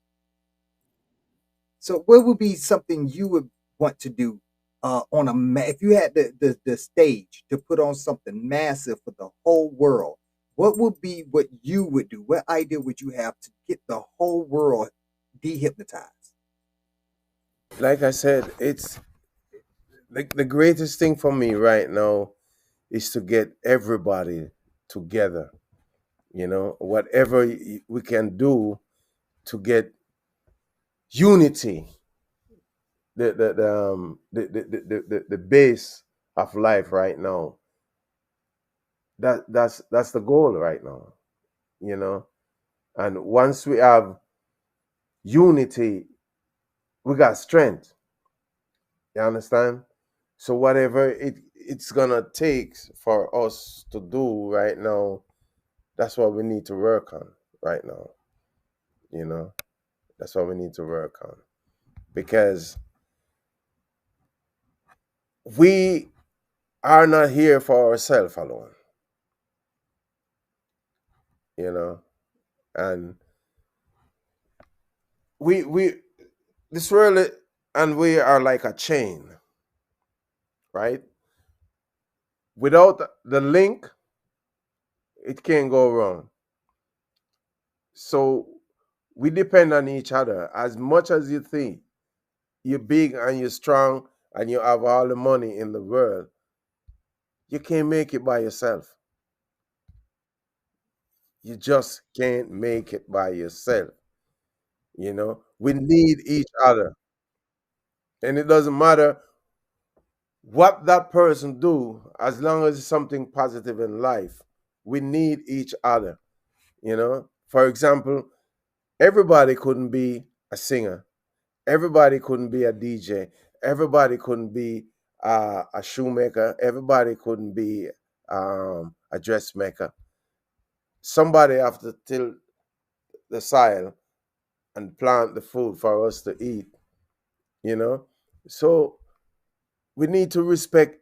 So what would be something you would want to do on if you had the stage to put on something massive for the whole world? What would be what you would do? What idea would you have to get the whole world dehypnotized? Like I said, it's the greatest thing for me right now is to get everybody together. Whatever we can do to get unity, the base of life right now. That's the goal right now. you know and once we have unity, we got strength. You understand? So whatever it's gonna take for us to do right now, that's what we need to work on right now. you know that's what we need to work on, because we are not here for ourselves alone. you know and we this world, and we are like a chain. right? Without the link, it can't go wrong. So we depend on each other. As much as you think you're big and you're strong and you have all the money in the world, you can't make it by yourself. You just can't make it by yourself. We need each other. And it doesn't matter what that person do, as long as it's something positive in life. We need each other. For example, everybody couldn't be a singer. Everybody couldn't be a DJ. Everybody couldn't be a shoemaker. Everybody couldn't be a dressmaker. Somebody have to till the soil and plant the food for us to eat, you know? So we need to respect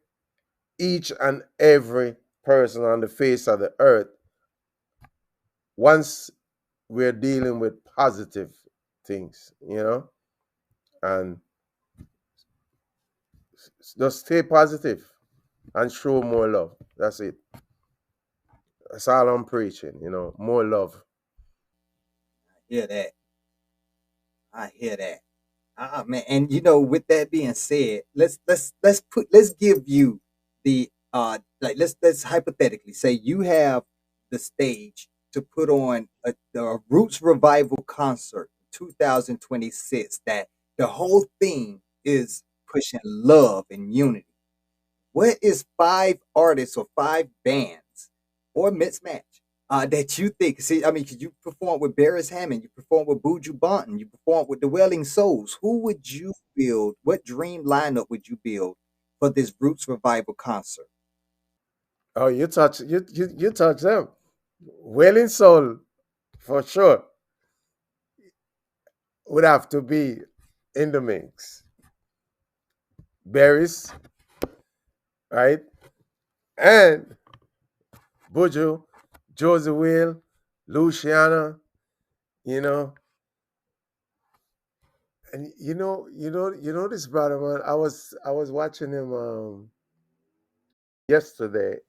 each and every person on the face of the earth once we're dealing with positive things, and just stay positive and show more love. That's it. That's all I'm preaching, more love. Hear that. I hear that. Man, and with that being said, let's give you the like let's hypothetically say you have the stage to put on the Roots Revival concert 2026 that the whole theme is pushing love and unity. What is five artists or five bands or mixed match that you think? See, I mean, 'cause you perform with Beres Hammond, you perform with Buju Banton, you perform with the Welling Souls. Who would you build? What dream lineup would you build for this Roots Revival concert? Oh, you touch them. Wailing Soul, for sure, would have to be in the mix. Berries, right? And Buju, Josie Will, Luciana, you know. And this brother, man. I was watching him yesterday,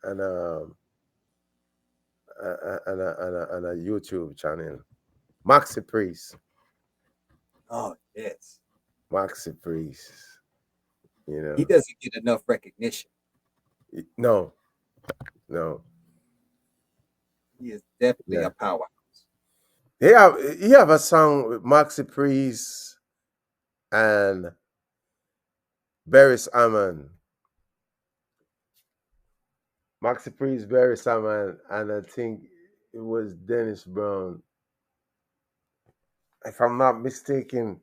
and on a YouTube channel. Maxi Priest. Oh yes, Maxi Priest. You he know. doesn't get enough recognition. No, no. He is definitely Yeah. a powerhouse. He have a song with Maxi Priest and Beres Hammond. Maxi Priest, Beres Hammond, and I think it was Dennis Brown. If I'm not mistaken,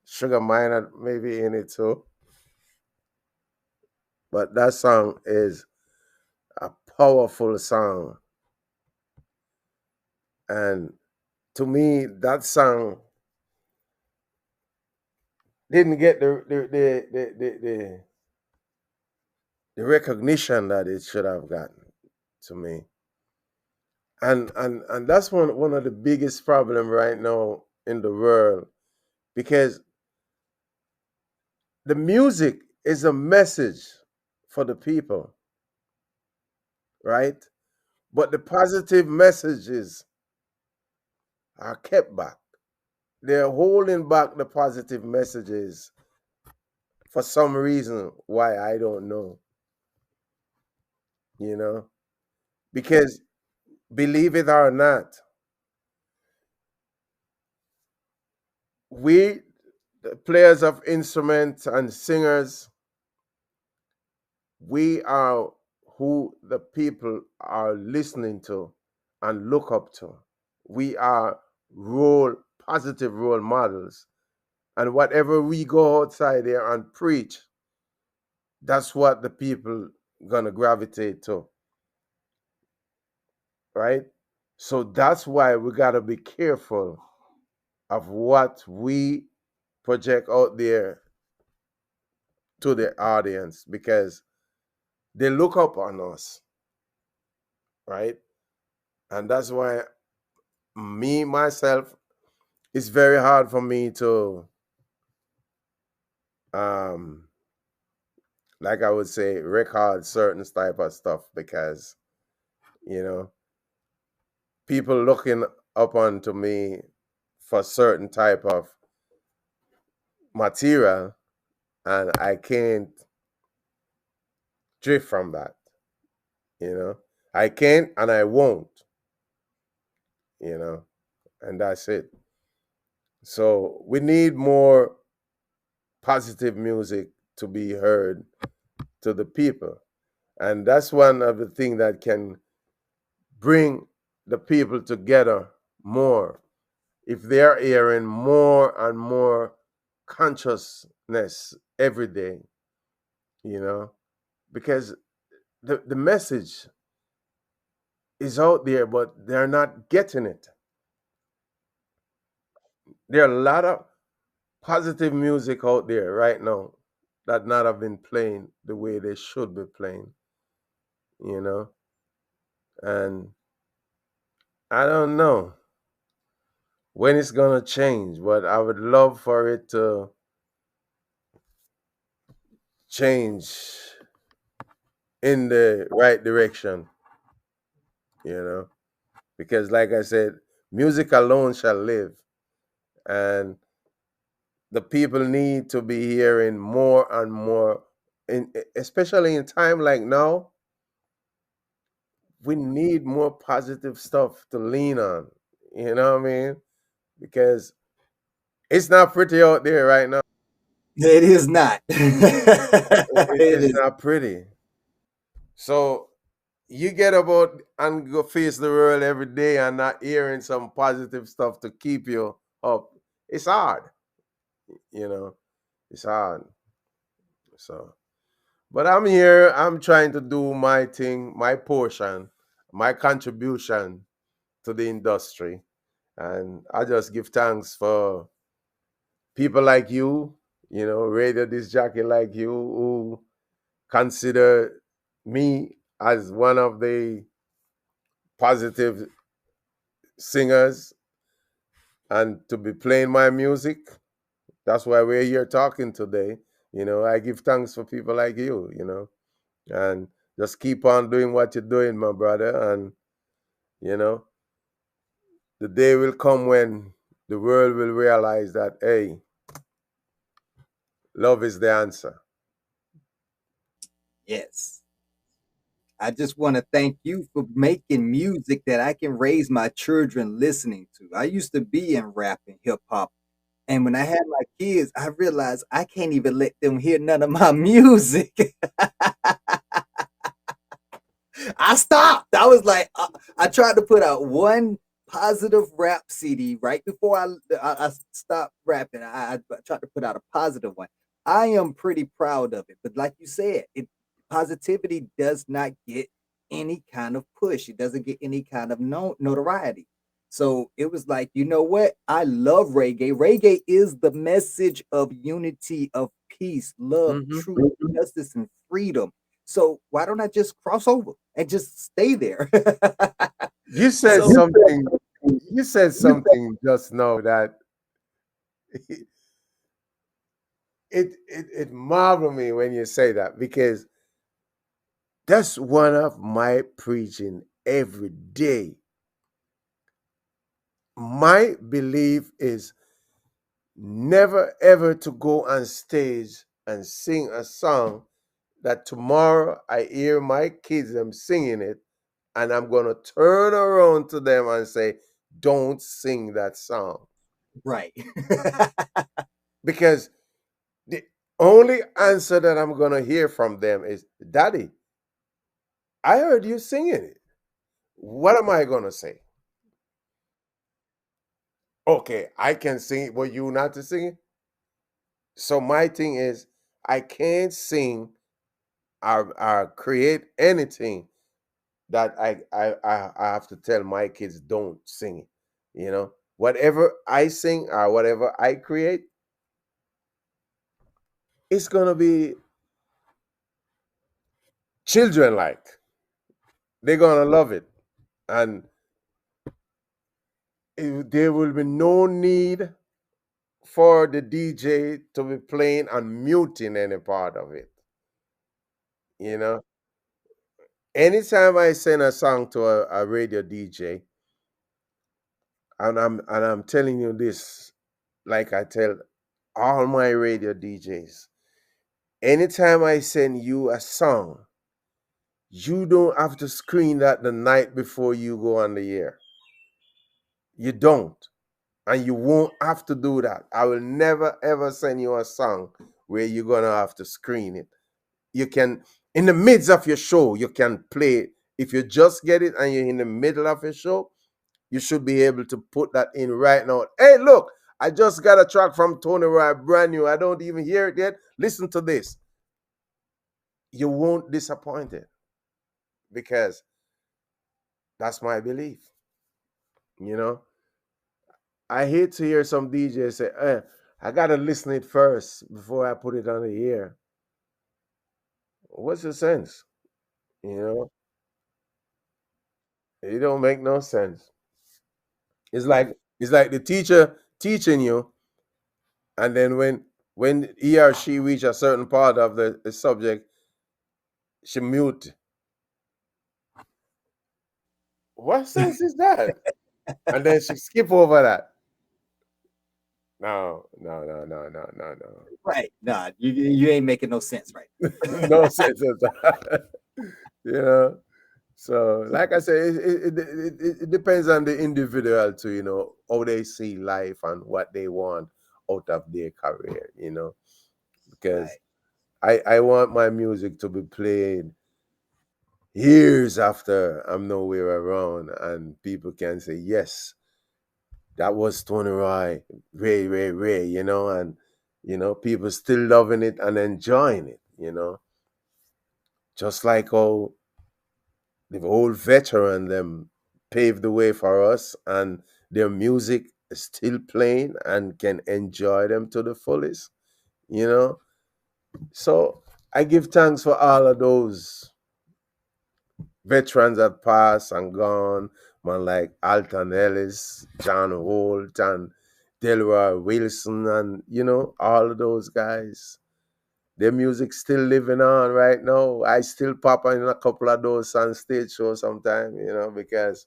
Sugar Minor maybe in it too. But that song is a powerful song. And to me, that song didn't get the recognition that it should have gotten to me. And that's one of the biggest problem right now in the world, because the music is a message for the people, right? But the positive messages are kept back. They're holding back the positive messages for some reason why I don't know, you know? Because believe it or not, we, the players of instruments and singers, we are who the people are listening to and look up to. We are positive role models. And whatever we go outside there and preach, that's what the people gonna gravitate to, right? So that's why we gotta be careful of what we project out there to the audience, because they look up on us, right? And that's why me myself, it's very hard for me to um like I would say, record certain type of stuff because you know people looking up onto me for certain type of material, and I can't drift from that. You know, I can't and I won't. You know, and that's it. So we need more positive music to be heard to the people, and that's one of the things that can bring the people together more if they're hearing more and more consciousness every day, you know, because the message is out there, but they're not getting it. There are a lot of positive music out there right now that not have been playing the way they should be playing, you know, and I don't know when it's gonna change, but I would love for it to change in the right direction, you know, because like I said, music alone shall live, and the people need to be hearing more and more, especially in time like now. We need more positive stuff to lean on. You know what I mean? Because it's not pretty out there right now. It is not. It It is is. not pretty. So you get about and go face the world every day and not hearing some positive stuff to keep you up. It's hard, you know. It's hard. So, but I'm here. I'm trying to do my thing, my portion, my contribution to the industry, and I just give thanks for people like you know, radio disc jockey like you who consider me as one of the positive singers and to be playing my music. That's why we're here talking today. You know, I give thanks for people like you know, and just keep on doing what you're doing, my brother. And, you know, the day will come when the world will realize that, hey, love is the answer. Yes. I just want to thank you for making music that I can raise my children listening to. I used to be in rap and hip hop. And when I had my kids, I realized I can't even let them hear none of my music. I stopped. I was like, I tried to put out one positive rap CD right before I stopped rapping. I tried to put out a positive one. I am pretty proud of it, but like you said, positivity does not get any kind of push. It doesn't get any kind of notoriety. So it was like, you know what? I love reggae. Reggae is the message of unity, of peace, love, Hmm. truth, justice, and freedom. So why don't I just cross over and just stay there? You said So something. You said something just now that it marveled me when you say that because that's one of my preaching every day. My belief is never ever to go on stage and sing a song that tomorrow I hear my kids them singing it and I'm gonna turn around to them and say, "Don't sing that song," right. because the only answer that I'm gonna hear from them is, "Daddy, I heard you singing it. What am I gonna say?" Okay, I can sing it, but you not to sing it. So my thing is, I can't sing or create anything that I have to tell my kids don't sing it. You know, whatever I sing or whatever I create, it's gonna be children like. They're gonna love it, and there will be no need for the DJ to be playing and muting any part of it. You know, anytime I send a song to a radio DJ, and I'm telling you this, like I tell all my radio DJs, anytime I send you a song, you don't have to screen that the night before you go on the air. You don't. And you won't have to do that. I will never ever send you a song where you're gonna have to screen it. You can, in the midst of your show, you can play it. If you just get it and you're in the middle of your show, you should be able to put that in right now. Hey, look, I just got a track from Tony Roy, brand new. I don't even hear it yet. Listen to this. You won't disappoint it because that's my belief. You know, I hate to hear some DJs say, I gotta listen it first before I put it on the air. What's the sense? You know, it don't make no sense. It's like the teacher teaching you, and then when he or she reach a certain part of the subject, she mute. What sense is that? And then she skip over that. No, no, no, no, no, no, no. Right. Nah, you ain't making no sense right. No sense at all. You know. So, like I said, it depends on the individual too. How they see life and what they want out of their career. Because Right. I want my music to be played years after I'm nowhere around, and people can say, yes, that was Tony Roy, Ray, Ray, Ray, and people still loving it and enjoying it. Just like how the old veteran them paved the way for us, and their music is still playing and can enjoy them to the fullest, you know. So I give thanks for all of those veterans that passed and gone, man, like Alton Ellis, John Holt, and Delroy Wilson, and all of those guys. Their music still living on right now. I still pop in a couple of those on stage shows sometimes, because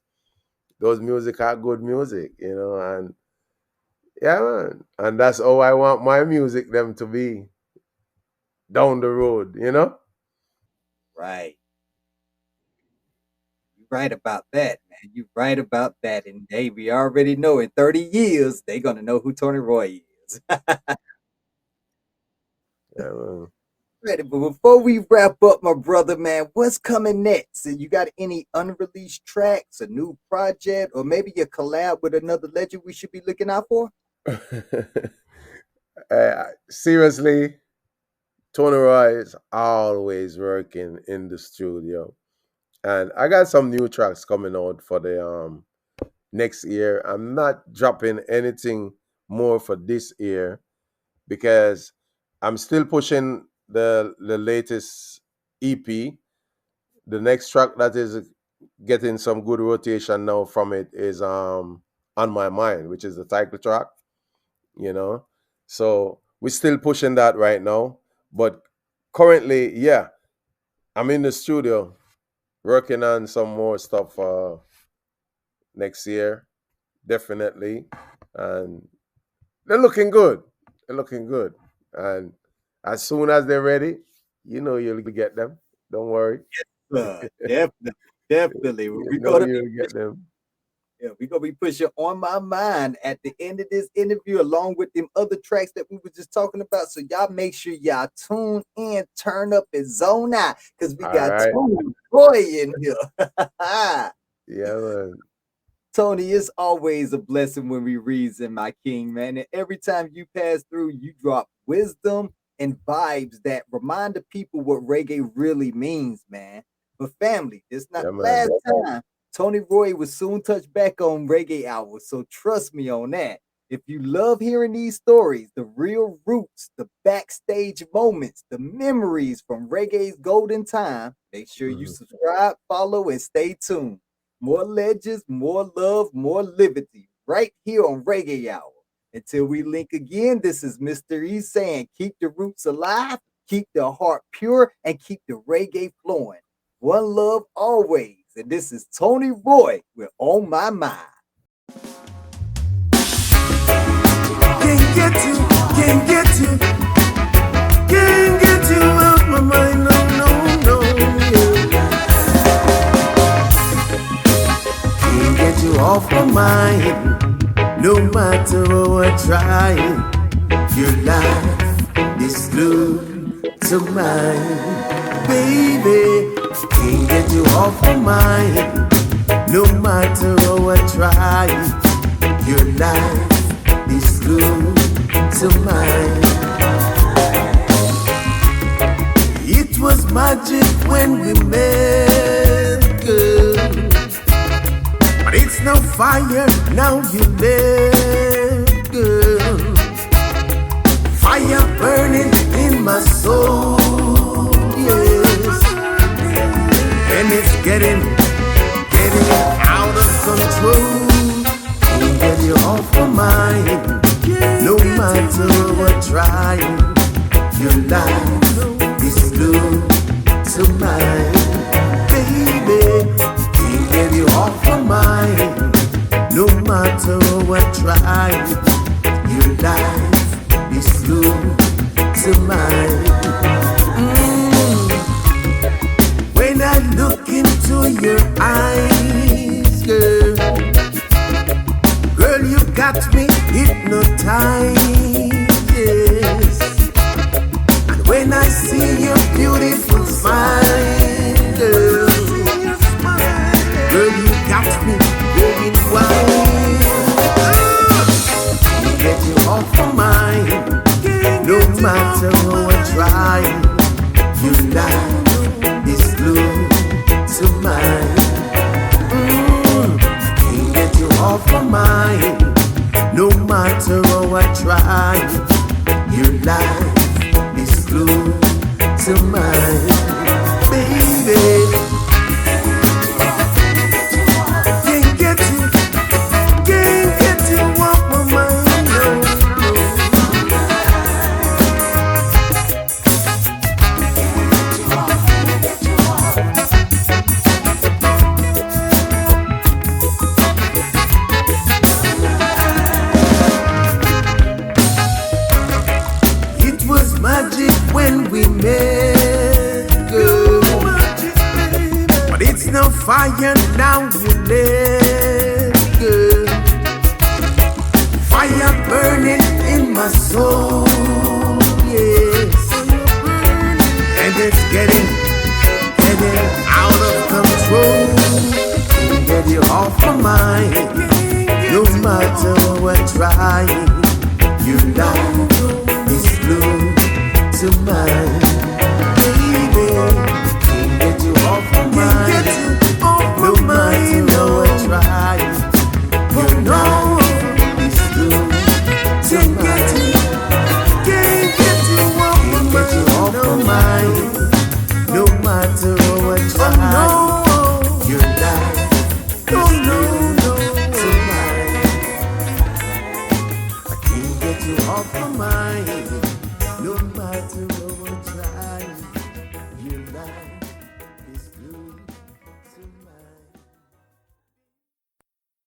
those music are good music, and yeah, man. And that's how I want my music them to be down the road. Right. You right about that, man. You right about that. And hey, we already know in 30 years they gonna know who Tony Roy is. Yeah, man. Ready, but before we wrap up, my brother, man, what's coming next? And you got any unreleased tracks, a new project, or maybe a collab with another legend we should be looking out for? Seriously, Tony Roy is always working in the studio. And I got some new tracks coming out for the next year. I'm not dropping anything more for this year because I'm still pushing the latest EP. The next track that is getting some good rotation now from it is On My Mind, which is the title track, you know. So we're still pushing that right now. But currently, yeah, I'm in the studio working on some more stuff next year, definitely. And they're looking good. They're looking good. And as soon as they're ready, you'll get them. Don't worry. Definitely, definitely. You We're know gonna be you'll get them. yeah, we gonna be pushing On My Mind at the end of this interview, along with them other tracks that we were just talking about. So y'all make sure y'all tune in, turn up and zone out, because we All got right. Tony Roy in here. Yeah, man. Tony, it's always a blessing when we reason, my king, man. And every time you pass through, you drop wisdom and vibes that remind the people what reggae really means, man. But family, it's not Yeah, the last man. time. Tony Roy will soon touch back on Reggae Hour, so trust me on that. If you love hearing these stories, the real roots, the backstage moments, the memories from reggae's golden time, make sure you Mhm. subscribe, follow, and stay tuned. More legends, more love, more liberty, right here on Reggae Hour. Until we link again, this is Mr. E saying, keep the roots alive, keep the heart pure, and keep the reggae flowing. One love always. And this is Tony Roy with On My Mind. Can't get you, can't get you, can't get you out my mind, no, no, no, yeah. Can't get you off my mind, no matter how I try. Your life is glued to mine, baby. Can't get you off my mind, no matter how I try. Your life is glued to mine. It was magic when we met, girl, but it's no fire now you left, girl. Fire burning in my soul, yes, and it's getting out of control. Can't get you off my mind, no matter what trying. Your life is glued to mine, baby. Can't get you off my mind, no matter what trying. Your life is glued to mine. When I look into your eyes, girl, girl, you got me hypnotized, yes. And when I see your beautiful smile, girl, girl, you got me going wild. Can't get you off my mind, no matter how I try. Your life is glued to mine. Can't get you off my mind, no matter how I try. Your life is glued to mine, baby. Can't get you off my mind, no, magic when we met, girl, but it's no fire now you left, girl. Fire burning in my soul, yes, and it's getting out of control. Can't get you off my mind, no matter what trying. Your life is glued to mine, baby. Can't get you off my mind, no matter what I try. You know it's glued to mine. Can't get you off my mind, no matter what I try. Your life is glued to mine. I can't get you off my mind, no matter what.